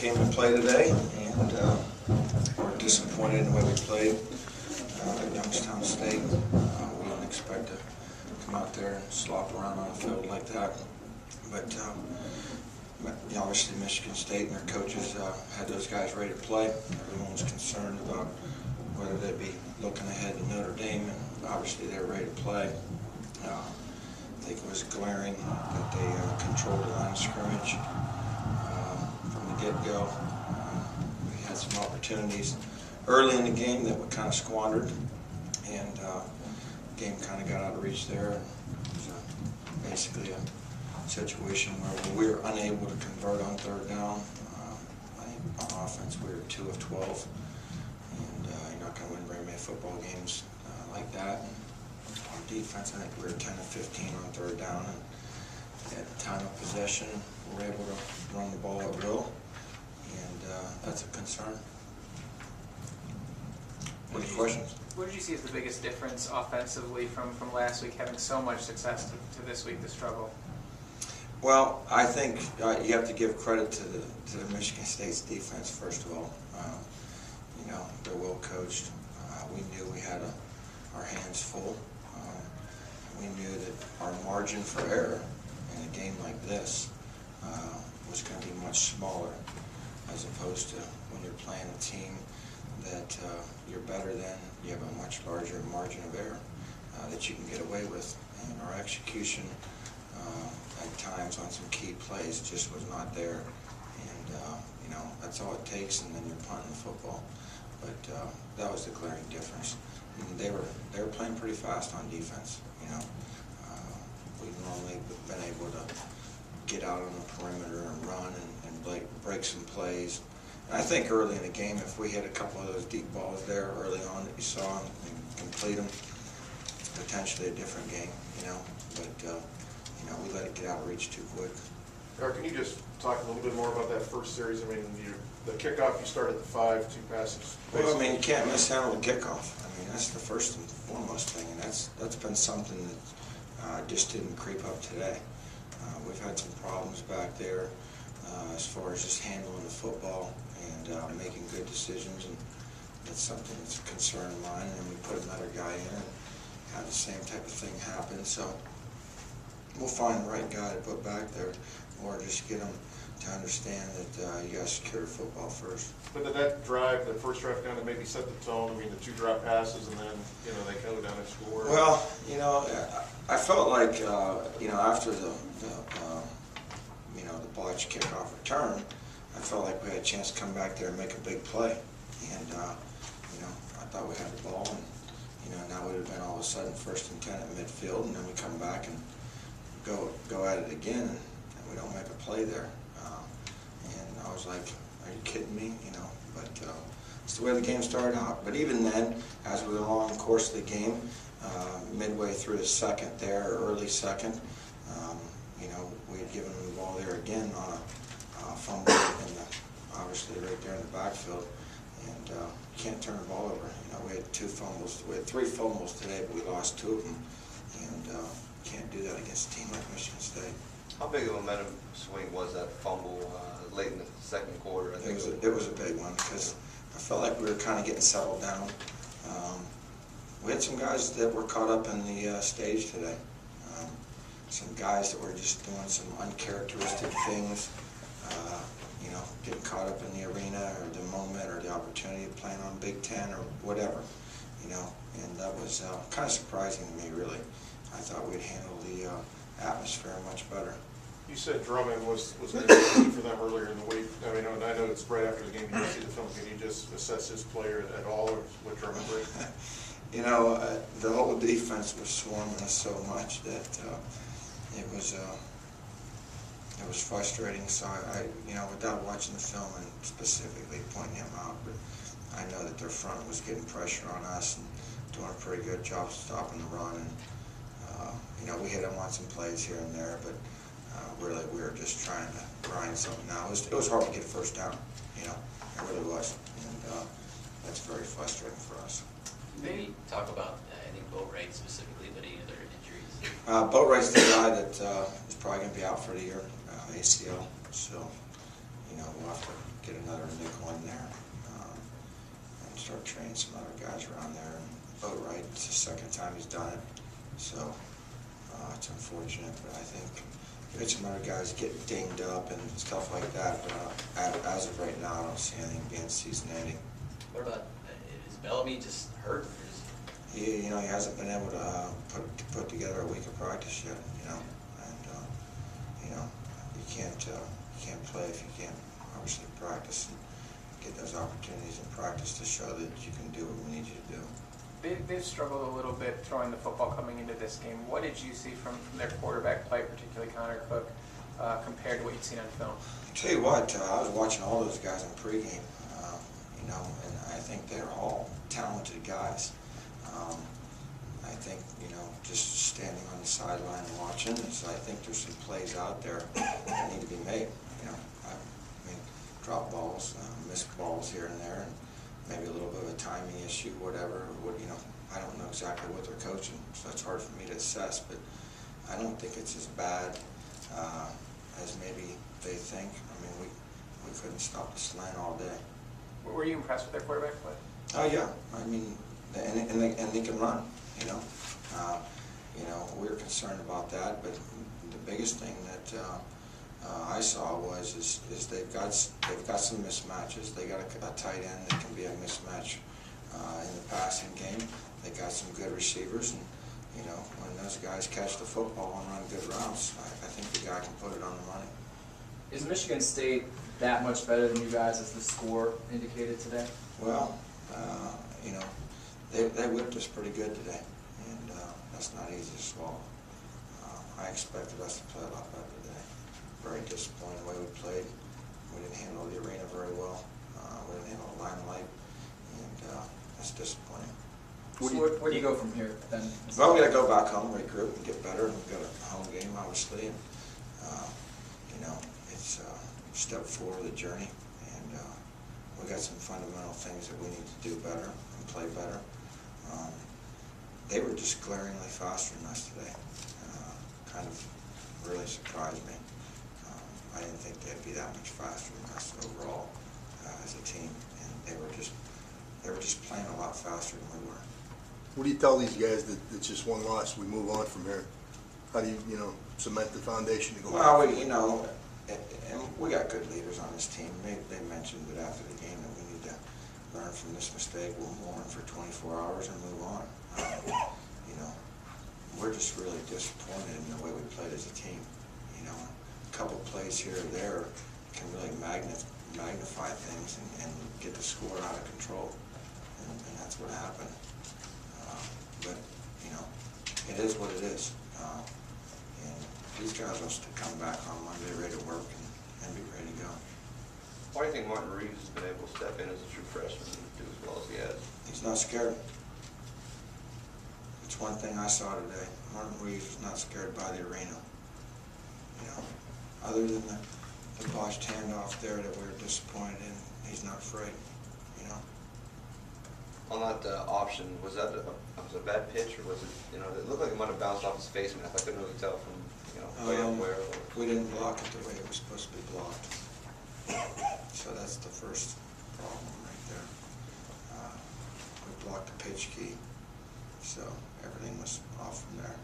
came to play today, and we're disappointed in the way we played at Youngstown State. We didn't expect to come out there and slop around on the field like that. But obviously Michigan State and their coaches had those guys ready to play. Everyone was concerned about whether they'd be looking ahead to Notre Dame, and obviously they were ready to play. I think it was glaring that they controlled the line of scrimmage from the get-go. We had some opportunities early in the game that we kind of squandered, and the game kind of got out of reach there. It was basically a situation where we were unable to convert on third down. I think on offense we were 2 of 12, and you're not going to win very many football games like that. On defense, I think we were 10 of 15 on third down, and at the time of possession, we were able to run the ball at will, and that's a concern. What are your questions? What did you see as the biggest difference offensively from last week, having so much success to this week, the struggle? Well, I think you have to give credit to the Michigan State's defense, first of all. You know, they're well coached. We knew we had our hands full. We knew that our margin for error in a game like this was going to be much smaller, as opposed to when you're playing a team that you're better than. You have a much larger margin of error that you can get away with. And our execution at times on some key plays just was not there. And you know, that's all it takes, and then you're punting the football. But that was the glaring difference. And they were playing pretty fast on defense. You know, we've normally been able to get out on the perimeter and run and break some plays. And I think early in the game, if we hit a couple of those deep balls there early on that you saw and complete them, potentially a different game. You know, but you know, we let it get out of reach too quick. Eric, can you just talk a little bit more about that first series? I mean, the kickoff, you started at the 5, 2 passes. Well, I mean, you can't mishandle the kickoff. I mean, that's the first and foremost thing, and that's been something that just didn't creep up today. We've had some problems back there as far as just handling the football and making good decisions, and that's something that's a concern of mine. And we put another guy in and had the same type of thing happen. So we'll find the right guy to put back there, or just get him to understand that you got to secure the football first. But did that drive, the first drive, kind of maybe set the tone? I mean, the 2 drop passes, and then, you know, they go down and score. Well, you know, I felt like, you know, after the you know, the botched kickoff return, I felt like we had a chance to come back there and make a big play. And, you know, I thought we had the ball, and, you know, now we'd have been all of a sudden 1st and 10 at midfield, and then we come back and go at it again, and we don't make a play there. And I was like, are you kidding me? You know, but it's the way the game started out. But even then, as we were along the course of the game, midway through the second there, early second, you know, we had given them the ball there again on a fumble, obviously right there in the backfield. And you can't turn the ball over. You know, we had 2 fumbles. We had 3 fumbles today, but we lost 2 of them. And can't do that against a team like Michigan State. How big of a momentum swing was that fumble late in the second quarter? I think it was a big one, because I felt like we were kind of getting settled down. We had some guys that were caught up in the stage today. Some guys that were just doing some uncharacteristic things, you know, getting caught up in the arena or the moment or the opportunity of playing on Big Ten or whatever, you know, and that was kind of surprising to me, really. I thought we'd handle the atmosphere much better. You said Drummond was good for them earlier in the week. I mean, I know it's right after the game. You didn't see the film. Can you just assess his player at all, or what Drummond did? You know, the whole defense was swarming us so much that it was frustrating. So I, you know, without watching the film and specifically pointing him out, but I know that their front was getting pressure on us and doing a pretty good job stopping the run. And you know, we hit him on some plays here and there, but really we were just trying to grind something out. It was hard to get a first down, you know, it really was, and that's very frustrating for us. Maybe talk about, I think, Boatwright specifically, but any other injuries? Boatwright's the guy that is probably going to be out for the year, ACL, so, you know, we'll have to get an another nickel in there, and start training some other guys around there. And Boatwright, it's the second time he's done it, so it's unfortunate, but I think we had some other guys get dinged up and stuff like that, but as of right now, I don't see anything being season-ending. What about, is Bellamy just hurt? Or is He hasn't been able to put together a week of practice yet, and you can't play if you can't obviously practice and get those opportunities in practice to show that you can do what we need you to do. They've struggled a little bit throwing the football coming into this game. What did you see from their quarterback play, particularly Connor Cook, compared to what you'd seen on film? I'll tell you what, I was watching all those guys in pregame, and I think they're all talented guys. I think, just standing on the sideline and watching, I think there's some plays out there that need to be made. I mean, drop balls, missed balls here and there, and maybe a little bit of a timing issue, whatever. I don't know exactly what they're coaching, so it's hard for me to assess, but I don't think it's as bad as maybe they think. I mean, we couldn't stop the slant all day. Were you impressed with their quarterback play? Oh yeah, I mean, and they can run. We were concerned about that, but the biggest thing that I saw is they've got some mismatches. They got a tight end that can be a mismatch in the passing game. They got some good receivers, and when those guys catch the football and run good routes, I think the guy can put it on the money. Is Michigan State that much better than you guys, as the score indicated today? Well, they whipped us pretty good today, and that's not easy to swallow. I expected us to play a lot better today. Very disappointed the way we played. We didn't handle the arena very well. We didn't handle the limelight, and that's disappointing. So where do you go from here then? Well, we got to go back home, regroup, and get better. We've got a home game, obviously, and it's a step forward of the journey, and we got some fundamental things that we need to do better and play better. They were just glaringly faster than us today. Kind of really surprised me. I didn't think they'd be that much faster than us overall as a team, and they were just playing a lot faster than we were. What do you tell these guys that it's just one loss, we move on from here? How do you, cement the foundation to go Well, back? and we got good leaders on this team. They mentioned it after the game that we need to learn from this mistake. We'll mourn for 24 hours and move on. We're just really disappointed in the way we played as a team. A couple plays here or there can really magnify things and get the score out of control, and that's what happened. But it is what it is. And these guys will come back on Monday ready to work and be ready to go. Why do you think Martin Reeves has been able to step in as a true freshman and do as well as he has? He's not scared. It's one thing I saw today. Martin Reeves was not scared by the arena. Other than the botched handoff there that we were disappointed in, he's not afraid. On that option, was that a bad pitch, or was it, it looked like it might have bounced off his face, and I couldn't really tell from, way up where. We didn't block it the way it was supposed to be blocked. So that's the first problem right there. We blocked the pitch key, so everything was off from there.